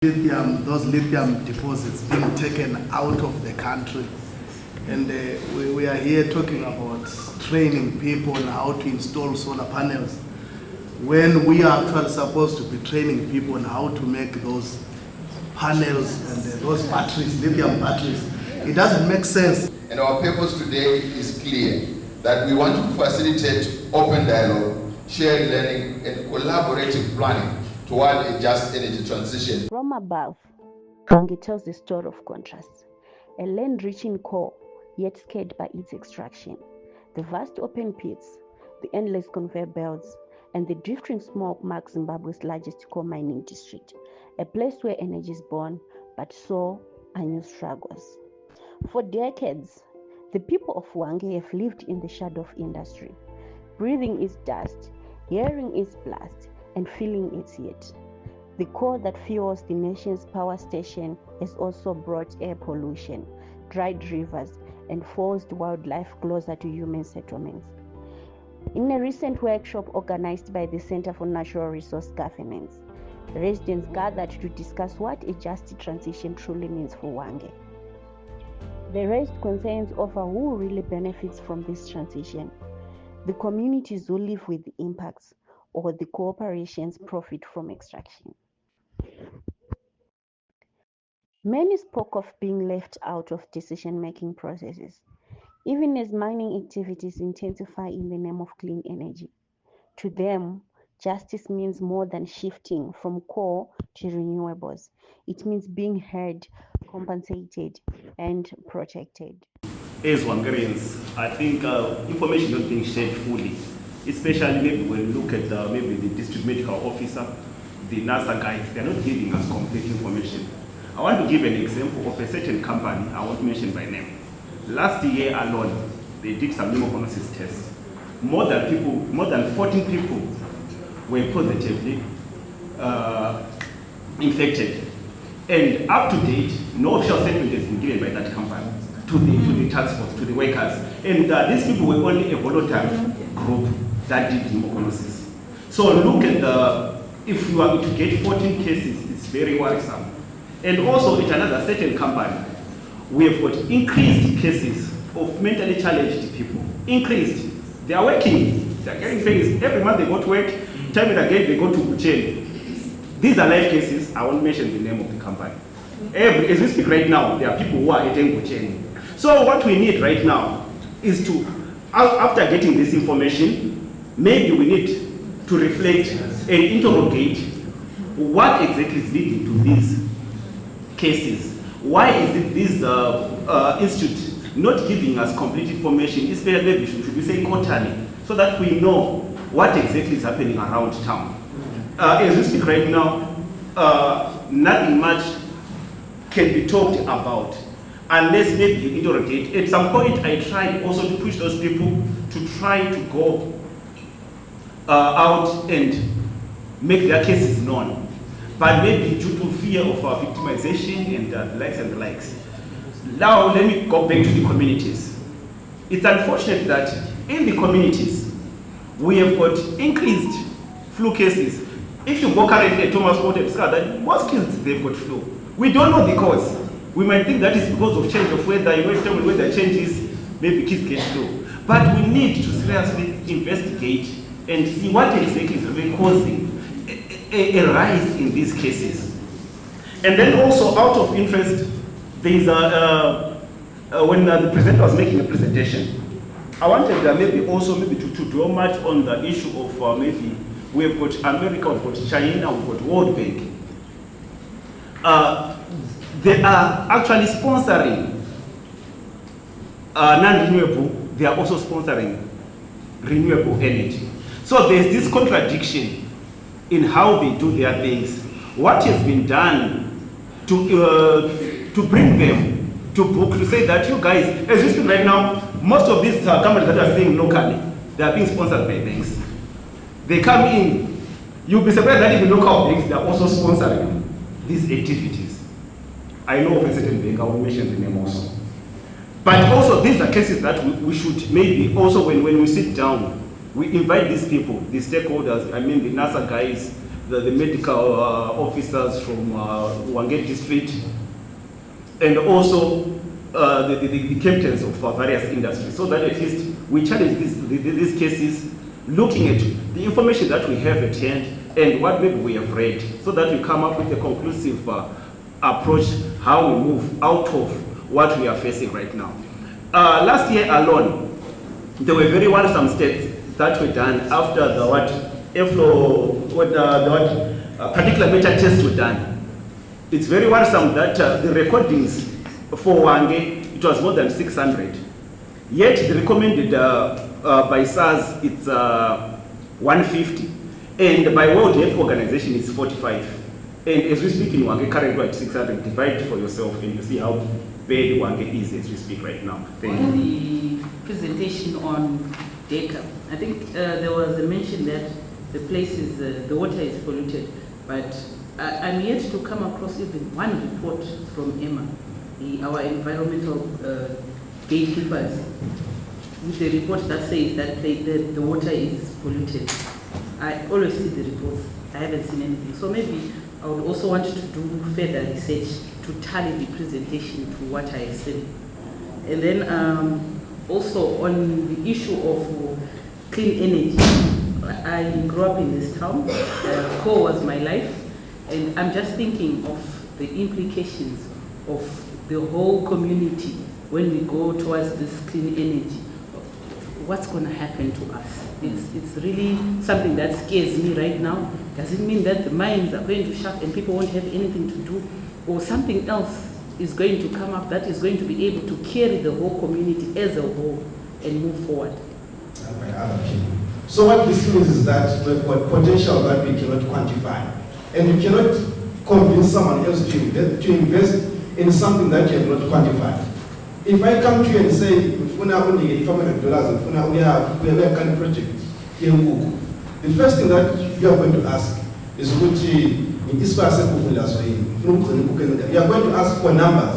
those lithium deposits being taken out of the country. And we are here talking about training people on how to install solar panels, when we are actually supposed to be training people on how to make those panels and those batteries, lithium batteries. It doesn't make sense. And our purpose today is clear, that we want to facilitate open dialogue, shared learning, and collaborative planning toward a just energy transition. From above, Hwange tells the story of contrast. A land rich in coal, yet scared by its extraction. The vast open pits, the endless conveyor belts, and the drifting smoke mark Zimbabwe's largest coal mining district, a place where energy is born, but so are new struggles. For decades, the people of Hwange have lived in the shadow of industry, breathing its dust, hearing its blast, and feeling its heat. The coal that fuels the nation's power station has also brought air pollution, dried rivers, and forced wildlife closer to human settlements. In a recent workshop organized by the Center for Natural Resource Governance, residents gathered to discuss what a just transition truly means for Hwange. They raised concerns over who really benefits from this transition: the communities who live with the impacts, or the corporations profit from extraction. Many spoke of being left out of decision-making processes, even as mining activities intensify in the name of clean energy. To them, justice means more than shifting from coal to renewables. It means being heard, compensated, and protected. As Hwangarians, I think information not being shared fully, especially maybe when you look at maybe the district medical officer, the NASA guys, they're not giving us complete information. I want to give an example of a certain company, I won't mention by name. Last year alone, they did some pneumoconiosis tests. More than 14 people were positively infected. And up to date, no official statement has been given by that company to the task force, to the workers. And these people were only a voluntary group that did pneumoconiosis. So look at if you are to get 14 cases, it's very worrisome. And also at another certain company, we have got increased cases of mentally challenged people. Increased. They are working, they are getting paid. Every month they go to work, time and again they go to jail. These are live cases. I won't mention the name of the company. As we speak right now, there are people who are attending jail. So what we need right now is to, after getting this information, maybe we need to reflect and interrogate what exactly is leading to these cases. Why is it this institute not giving us complete information, especially maybe should we say quarterly, so that we know what exactly is happening around town? As we speak right now, nothing much can be talked about unless maybe you interrogate. At some point, I tried also to push those people to try to go out and make their cases known. But maybe due to fear of victimization and the likes and the likes. Now let me go back to the communities. It's unfortunate that in the communities, we have got increased flu cases. If you go currently at Thomas Court and discover that most kids, they've got flu. We don't know the cause. We might think that is because of change of weather. You know, every time when weather changes, maybe kids get flu. But we need to seriously investigate and see what exactly is really causing a rise in these cases. And then also, out of interest, there is when the presenter was making a presentation, I wanted maybe to dwell much on the issue of maybe we've got America, we've got China, we've got World Bank. They are actually sponsoring non-renewable, they are also sponsoring renewable energy. So there's this contradiction in how they do their things. What has been done to bring them to book, to say that you guys, as you speak right now, most of these companies that are saying locally, they are being sponsored by banks. They come in, you'll be surprised that even local banks, they are also sponsoring these activities. I know of a certain bank, I will mention the name also. But also these are cases that we should maybe also when we sit down, we invite these people, the stakeholders, I mean the NASA guys, the medical officers from Hwange district, and also the captains of various industries, so that at least we challenge these cases, looking at the information that we have at hand and what maybe we have read, so that we come up with a conclusive approach how we move out of what we are facing right now. Last year alone, there were very worrisome steps that were done after particular matter tests were done. It's very worrisome that the recordings for Hwange, it was more than 600. Yet the recommended by SARS, it's 150. And by World Health Organization, it's 45. And as we speak in Hwange, currently at 600, divide for yourself and you see how bad Hwange is as we speak right now. Thank you. On the presentation on data, I think there was a mention that the place is, the water is polluted, but I'm yet to come across even one report from EMA, our environmental gatekeepers, with the report that says that the water is polluted. I always see the reports. I haven't seen anything. So maybe I would also want to do further research to tally the presentation to what I have seen. And then also on the issue of clean energy, I grew up in this town. Coal was my life. And I'm just thinking of the implications of the whole community when we go towards this clean energy. What's going to happen to us? It's really something that scares me right now. Does it mean that the mines are going to shut and people won't have anything to do? Or something else is going to come up that is going to be able to carry the whole community as a whole and move forward? So what this means is that we've got potential that we cannot quantify. And you cannot convince someone else to invest in something that you have not quantified. If I come to you and say, if we have only $500 and we have a kind of project in Google, the first thing that you are going to ask is you are going to ask for numbers.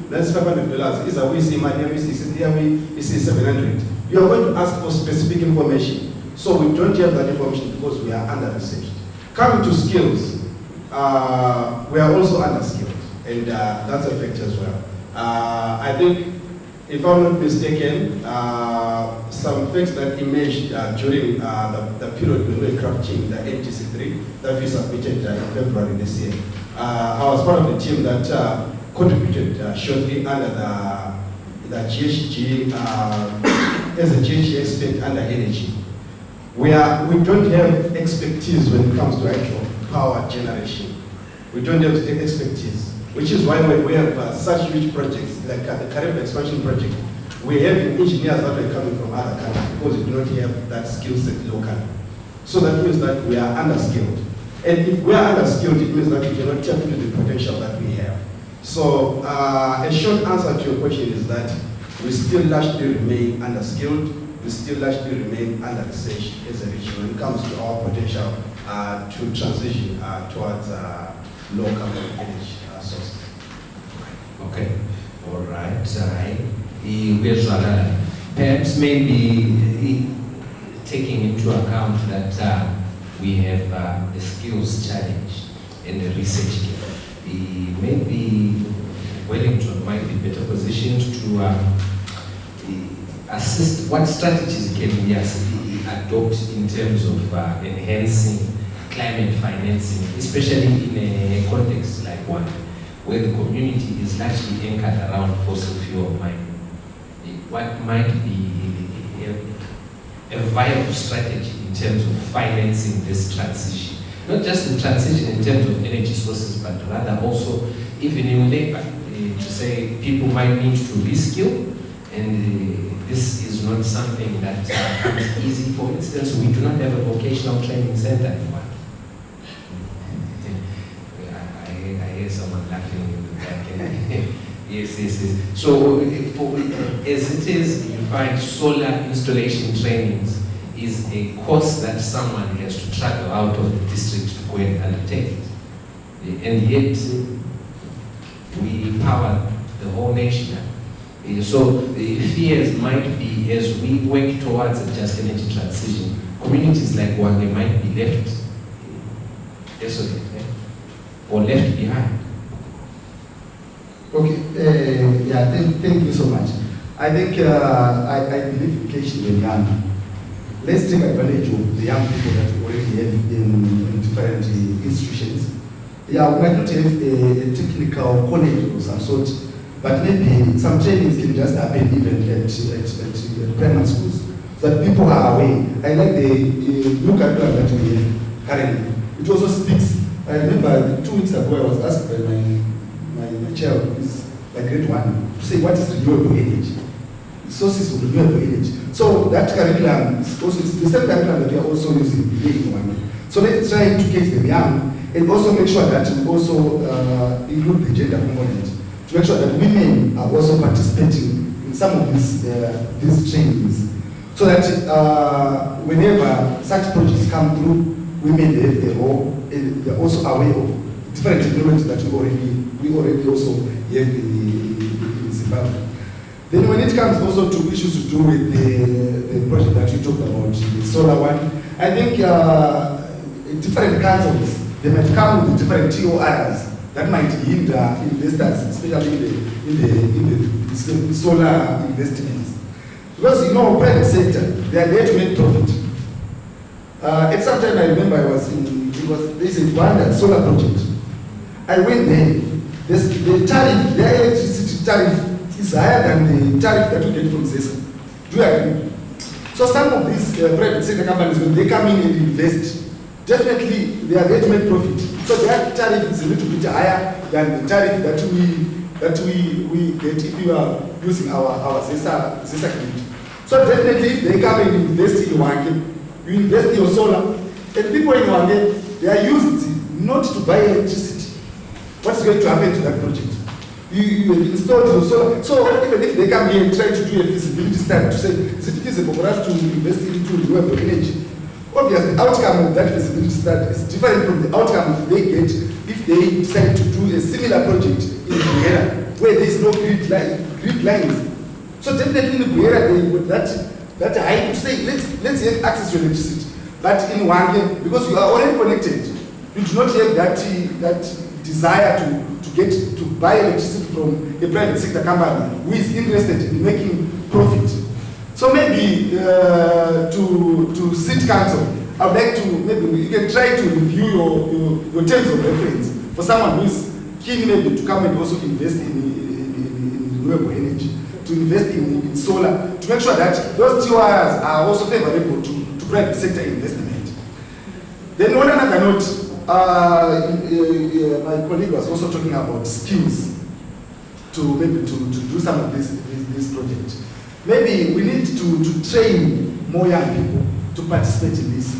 That's $500. Is a we see money, we see $700. You are going to ask for specific information. So we don't have that information because we are under-researched. Coming to skills, we are also under-skilled, and that's a fact as well. I think, if I'm not mistaken, some facts that emerged during the period when we were crafting the NTC3 that we submitted in February this year. I was part of the team that contributed shortly under the GHG, as a GHG expert under energy. We don't have expertise when it comes to actual power generation. We don't have expertise, which is why we have such huge projects like the Carib expansion project. We have engineers that are coming from other countries because we do not have that skill set locally. So that means that we are underskilled. And if we are underskilled, it means that we cannot tap into the potential that we have. So a short answer to your question is that we still largely remain underskilled. We still largely remain under-researched as a region when it comes to our potential to transition towards low-carbon energy sources. Okay, all right. Perhaps maybe taking into account that we have the skills challenge and the research gap, maybe Wellington might be better positioned to assist. What strategies can we adopt in terms of enhancing climate financing, especially in a context like one where the community is largely anchored around fossil fuel mining? What might be a viable strategy in terms of financing this transition? Not just the transition in terms of energy sources, but rather also even in labor, to say people might need to reskill, and this is not something that comes easy. For instance, we do not have a vocational training center anymore. I hear someone laughing in the back. Yes. So, as it is, you find solar installation trainings is a course that someone has to travel out of the district to go and undertake it. And yet, we power the whole nation. So the fears might be, as we work towards a just energy transition, communities like Hwange might be left desolate or left behind. Okay, thank you so much. I think I believe education when young. Let's take advantage of the young people that we already have in different institutions. Yeah, we might not have a technical college of some sort, but maybe some trainings can just happen even at primary schools, so that people are aware. I like the new curriculum that we have currently. It also speaks. I remember 2 weeks ago I was asked by my child, who is like grade 1, to say what is renewable energy, sources of renewable energy. So that curriculum is also the same curriculum that we are also using here in Hwange. So let's try to catch them young and also make sure that we also include the gender component, to make sure that women are also participating in some of these trainings, so that whenever such projects come through, women have a role, and they're also aware of different technologies that we already also have in Zimbabwe. Then when it comes also to issues to do with the project that you talked about, the solar one, I think different councils, they might come with different TORs that might hinder investors, especially in the solar investments. Because private sector, they are there to make profit. At some time I remember there's a Hwange solar project. I went there. The tariff, their electricity tariff is higher than the tariff that you get from ZESA. Do you agree? So some of these private sector companies, when they come in and invest, definitely they are there to make profit. So their tariff is a little bit higher than the tariff that we get if we are using our ZESA grid. So definitely if they come and invest in Hwange, you invest in your solar, and people in Hwange, they are used not to buy electricity. What's going to happen to that project? You have installed your solar. So even if they come here and try to do a feasibility study to say, is it feasible for us to invest into renewable energy? Obviously, the outcome of that feasibility study is different from the outcome they get if they decide to do a similar project in Buera, where there is no grid lines. So definitely in Buera, they would that high to say, let's have access to electricity. But in Hwange, because you are already connected, you do not have that desire to buy electricity from a private sector company who is interested in making profit. So maybe to sit council, I would like to, maybe you can try to review your terms of reference for someone who is keen maybe to come and also invest in renewable energy, to invest in solar, to make sure that those TORs are also favorable to private sector investment. Then on another note, my colleague was also talking about skills to do some of this project. Maybe we need to train more young people to participate in these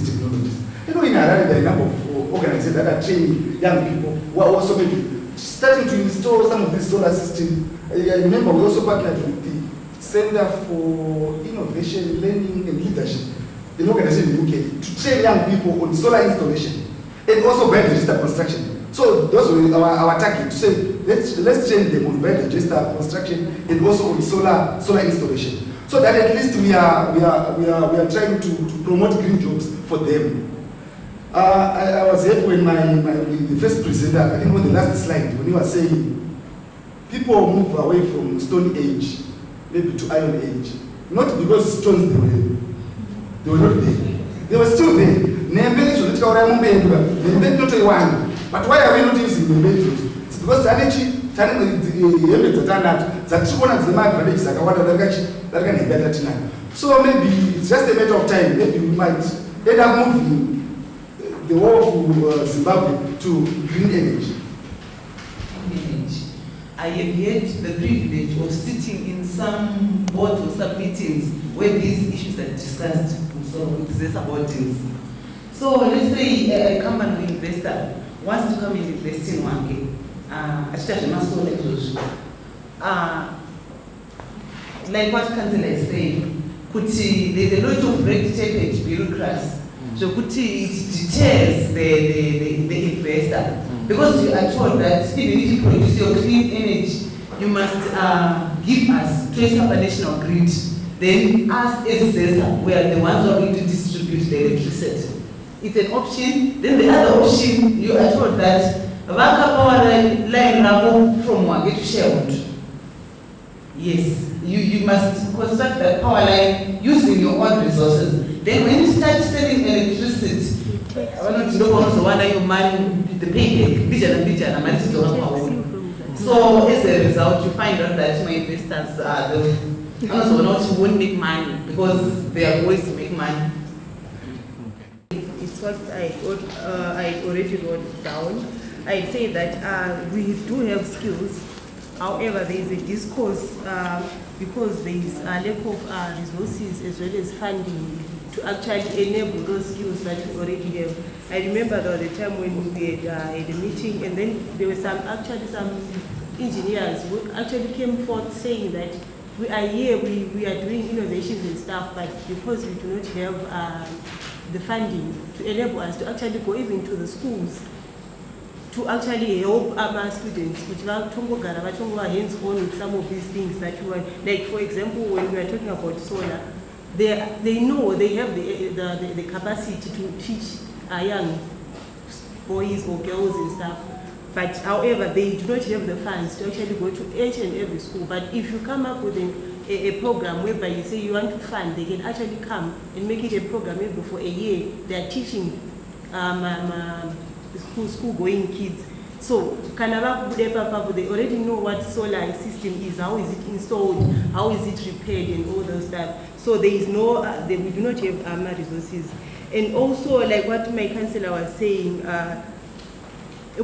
technologies. In Harare, there are a number of organizations that are training young people who are also maybe starting to install some of these solar systems. I remember we also partnered with the Center for Innovation, Learning and Leadership, an organization in the UK, to train young people on solar installation and also bed register construction. So those were our target, to say let's train them on bed register construction and also on solar installation, so that at least we are trying to promote green jobs for them. I was happy when the first presenter, I think on the last slide, when he was saying people move away from Stone Age maybe to Iron Age, not because stones they were not there. They were still there. But why are we not using the methods? It's because so maybe it's just a matter of time. Maybe we might end up moving the whole of Zimbabwe to green energy. I have had the privilege of sitting in some boards or some meetings where these issues are discussed. So it's just about deals. So let's say a company investor wants to come and invest in Hwange. Like what Councillor is saying, there's a lot of red tape and bureaucracy. So it deters the investor. Because you are told that even if you produce your clean energy, you must give us, trace up a national grid. Then us as ZESA, we are the ones who are going to distribute the electricity. it's an option. Then the other option, you are told that Vaka power line from Hwange to Sherwood. Yes, you must construct that power line using your own resources. Then when you start selling electricity, I want to know also one your money, the payback, so as a result, you find out that my investors are the also not won't make money because they are always to make money. It's what I already wrote down. I say that we do have skills. However, there is a discourse because there is a lack of resources as well as funding to actually enable those skills that we already have. I remember there was a time when we had a meeting, and then there were some engineers who actually came forth saying that we are here, we are doing innovations and stuff, but because we do not have the funding to enable us to actually go even to the schools to actually help our students, which are hands-on with some of these things that you want. Like for example, when we are talking about solar, they know they have the capacity to teach young boys or girls and stuff. But however, they do not have the funds to actually go to each and every school. But if you come up with a program whereby you say you want to fund, they can actually come and make it a program maybe for a year. They are teaching school-going kids. So they already know what solar system is, how is it installed, how is it repaired, and all those stuff. So there is no, we do not have resources. And also, like what my counselor was saying,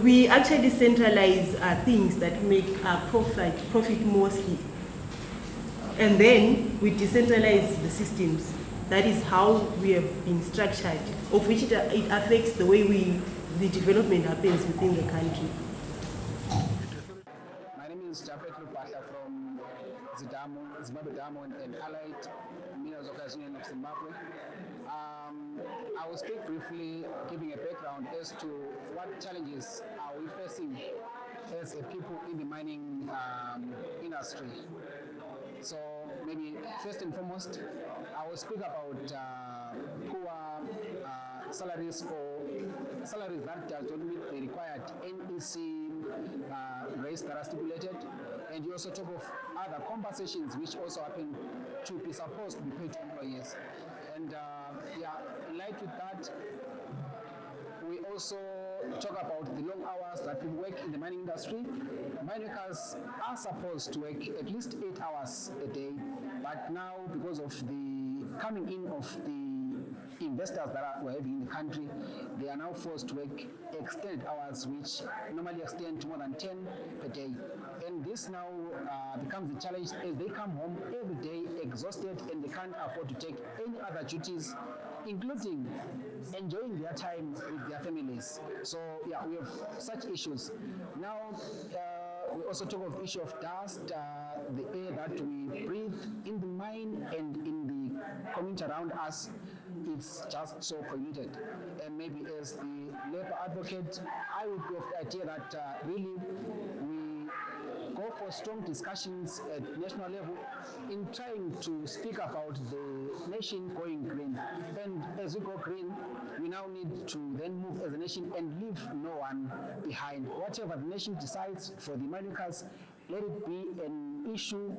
we actually centralize things that make profit mostly. And then we decentralize the systems. That is how we have been structured, of which it affects the way the development happens within the country. My name is Jafet Lupata from Zimbabwe Diamond and Allied Minerals Organization of Zimbabwe. I will speak briefly, giving a background as to what challenges are we facing as a people in the mining industry. So maybe first and foremost, I will speak about poor salaries or salaries that don't meet the required NEC rates that are stipulated, and you also talk of other compensations which also happen to be supposed to be paid to employees. And in light with that, we also talk about the long hours that people work in the mining industry. Mine workers are supposed to work at least 8 hours a day, but now because of the coming in of the investors that we're having in the country, they are now forced to work extended hours, which normally extend to more than 10 per day. And this now becomes a challenge as they come home every day exhausted and they can't afford to take any other duties, including enjoying their time with their families. So yeah, we have such issues. Now, we also talk of issue of dust, the air that we breathe in the mine and in the community around us. It's just so polluted. And maybe as the labor advocate, I would go with the idea that really we go for strong discussions at national level in trying to speak about the nation going green. And as we go green, we now need to then move as a nation and leave no one behind. Whatever the nation decides for the Americans, let it be an issue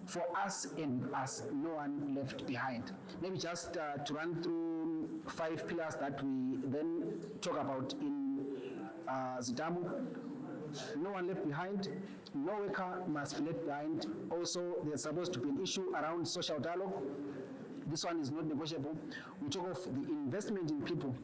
for us and with us, no one left behind. Maybe just to run through 5 pillars that we then talk about in Zidamu. No one left behind, no worker must be left behind. Also, there's supposed to be an issue around social dialogue. This one is not negotiable. We talk of the investment in people.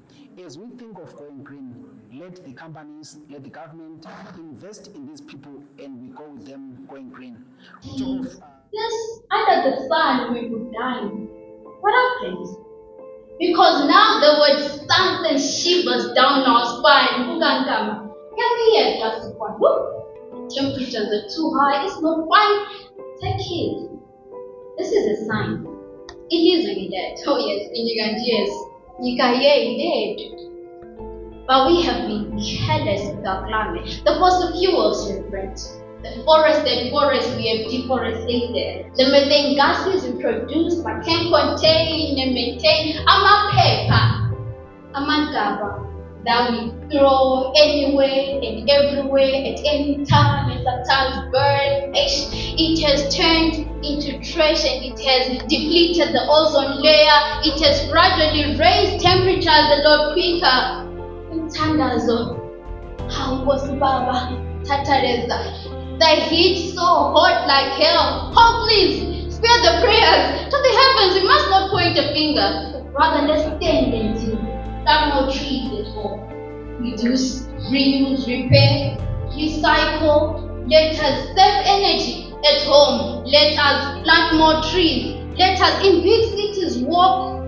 As we think of going green, let the companies, let the government invest in these people and we go with them going green. We talk of, yes, under the sun we would die. What happened? Because now the word something shivers down our spine. Can we hear just one? Temperatures are too high, it's not fine. Take it. This is a sign. It is really dead. Oh yes, in Uganda, yes. Uganda dead. But we have been careless with our climate. The fossil fuels we burnt. The forested forests we have deforested. The methane gases we produce but can contain and maintain our paper. amagaba that we throw anywhere and everywhere at any time and sometimes burn. It has turned into trash and it has depleted the ozone layer. It has gradually raised temperatures a lot quicker. Mtandazo, Hawasibaba, Tatareza. The heat so hot like hell. Oh please, spare the prayers to the heavens. We must not point a finger. Rather, let's stand and do. Plant more trees at home. Reduce, reuse, repair, recycle. Let us save energy at home. Let us plant more trees. Let us in big cities walk,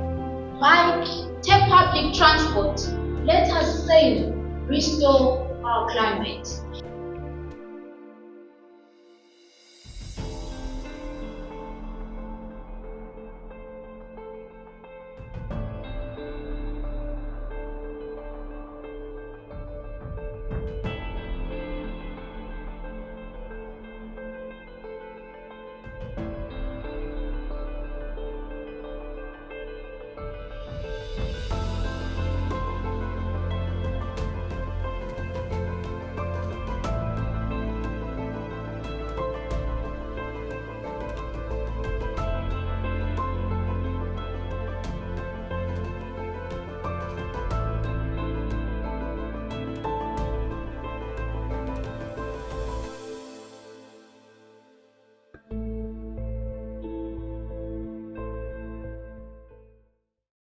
bike, take public transport. Let us save, restore our climate.